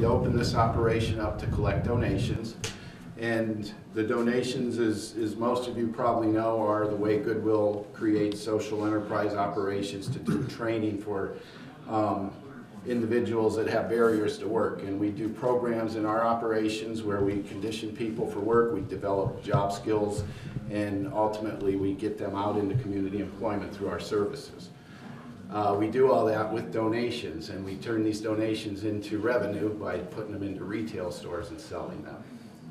opened this operation up to collect donations. And the donations, as most of you probably know, are the way Goodwill creates social enterprise operations to do training for individuals that have barriers to work. And we do programs in our operations where we condition people for work, we develop job skills, and ultimately we get them out into community employment through our services. We do all that with donations, and we turn these donations into revenue by putting them into retail stores and selling them.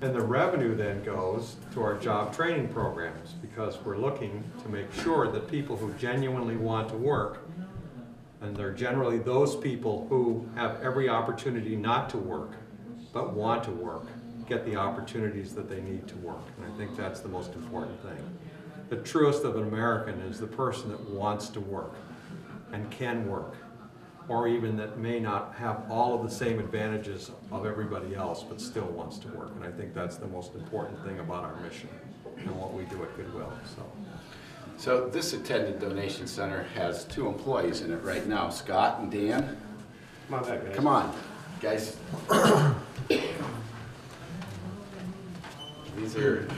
And the revenue then goes to our job training programs, because we're looking to make sure that people who genuinely want to work, and they're generally those people who have every opportunity not to work, but want to work, get the opportunities that they need to work. And I think that's the most important thing. The truest of an American is the person that wants to work and can work, or even that may not have all of the same advantages of everybody else, but still wants to work. And I think that's the most important thing about our mission and what we do at Goodwill. So this attended donation center has 2 employees in it right now, Scott and Dan. Come on back, guys. Come on, guys. These are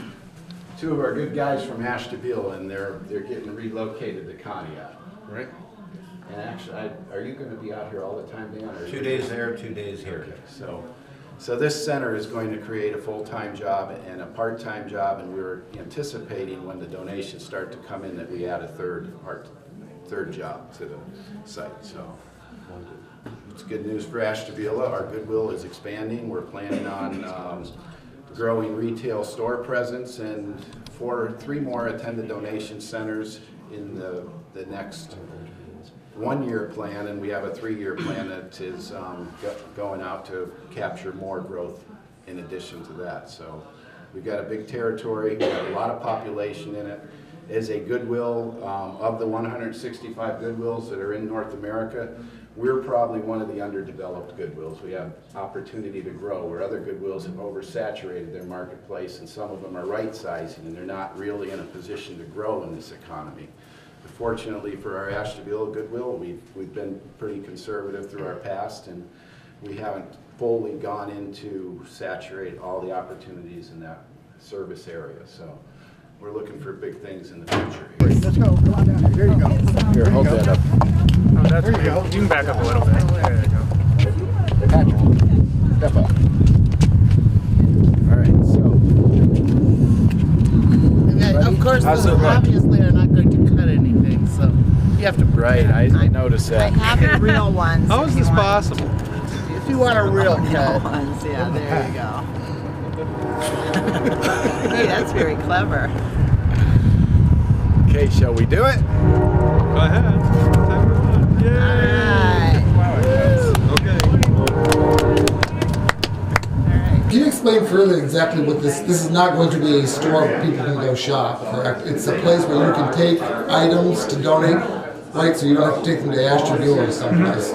2 of our good guys from Ashtabula, and they're getting relocated to Conneaut. Right. And actually, are you going to be out here all the time, Dan? Or 2 days there, 2 days here. Okay, so this center is going to create a full-time job and a part-time job, and we're anticipating when the donations start to come in that we add a third job to the site. So it's good news for Ashtabula. Our Goodwill is expanding. We're planning on growing retail store presence and 3 more attended donation centers in the next 1-year plan, and we have a 3-year plan that is going out to capture more growth in addition to that. So we've got a big territory, we have a lot of population in it. As a Goodwill, of the 165 Goodwills that are in North America, we're probably one of the underdeveloped Goodwills. We have opportunity to grow where other Goodwills have oversaturated their marketplace, and some of them are right-sizing, and they're not really in a position to grow in this economy. Fortunately for our Ashtabula Goodwill, we've been pretty conservative through our past, and we haven't fully gone into saturate all the opportunities in that service area. So we're looking for big things in the future. Let's go. Come on down here. There you go. Here, hold that up. Oh, that's there you go. You can back up a little bit. There you go. Patrick, step up. All right, so. Of course, obviously are not going to cut anything, so you have to. Right, I noticed that. I have real ones. How is this possible? If you want a real cut. Ones, yeah, there you go. Hey, that's very clever. Okay, shall we do it? Go ahead. Time for one. Yay! Can you explain further exactly what this is not going to be a store where people can go shop, correct? It's a place where you can take items to donate, right? So you don't have to take them to Ashtabula or someplace.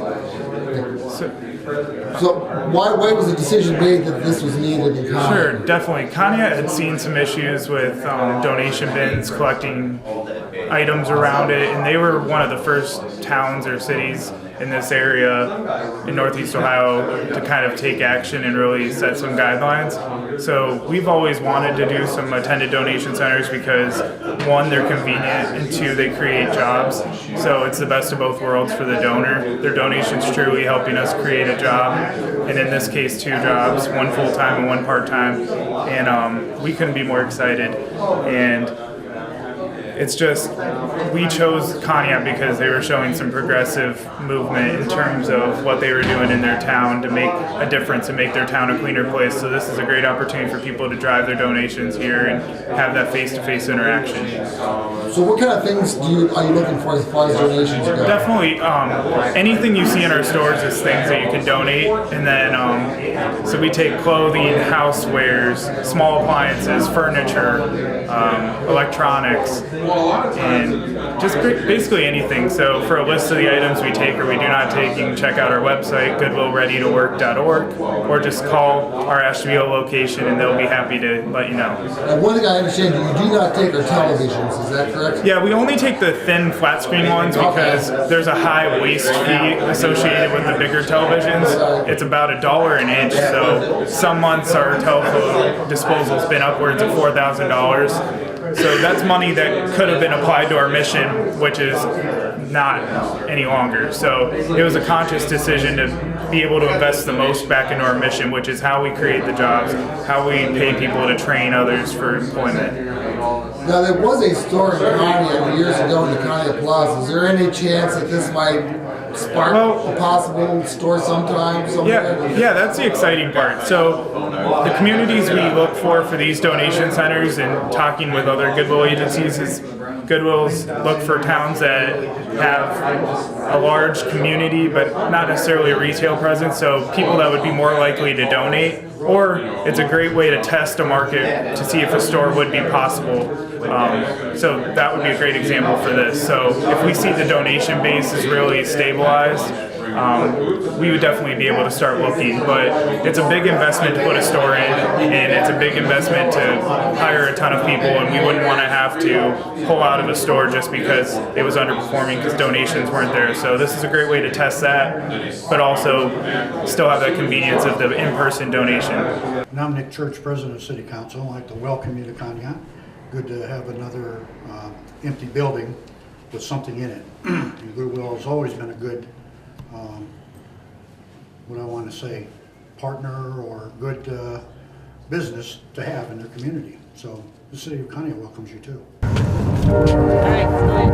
So why was the decision made that this was needed in Conneaut? Sure, definitely. Conneaut had seen some issues with donation bins collecting items around it, and they were one of the first towns or cities in this area in Northeast Ohio to kind of take action and really set some guidelines. So we've always wanted to do some attended donation centers because 1, they're convenient, and 2, they create jobs. So it's the best of both worlds for the donor. Their donation's truly helping us create a job, and in this case 2 jobs, 1 full-time and 1 part-time. And we couldn't be more excited. And it's just, we chose Conneaut because they were showing some progressive movement in terms of what they were doing in their town to make a difference and make their town a cleaner place. So this is a great opportunity for people to drive their donations here and have that face-to-face interaction. So what kind of things are you looking for as far as donations go? Definitely, anything you see in our stores is things that you can donate, and then so we take clothing, housewares, small appliances, furniture, electronics, and just basically anything. So for a list of the items we take or we do not take, you can check out our website, goodwillreadytowork.org, or just call our Ashtabula location and they'll be happy to let you know. One thing I understand, you do not take our televisions, is that correct? Yeah, we only take the thin flat screen ones because there's a high waste fee associated with the bigger televisions. It's about $1 an inch, so some months our telephone disposal's been upwards of $4,000. So that's money that could have been applied to our mission, which is not any longer. So it was a conscious decision to be able to invest the most back into our mission, which is how we create the jobs, how we pay people to train others for employment. Now, there was a store in Conneaut years ago in the Conneaut Plaza. Is there any chance that this might spark a possible store sometime somewhere? Yeah, that's the exciting part. So the communities we look for these donation centers and talking with other Goodwill agencies is Goodwills look for towns that have a large community but not necessarily a retail presence, so people that would be more likely to donate, or it's a great way to test a market to see if a store would be possible. So that would be a great example for this. So if we see the donation base is really stabilized, we would definitely be able to start looking. But it's a big investment to put a store in, and it's a big investment to hire a ton of people, and we wouldn't want to have to pull out of a store just because it was underperforming because donations weren't there. So this is a great way to test that, but also still have that convenience of the in-person donation. And I'm Nick Church, President of City Council. I'd like to welcome you to Conneaut. Good to have another empty building with something in it. And Goodwill has always been a good, what I want to say, partner or good business to have in their community. So the City of Conneaut welcomes you too. All right,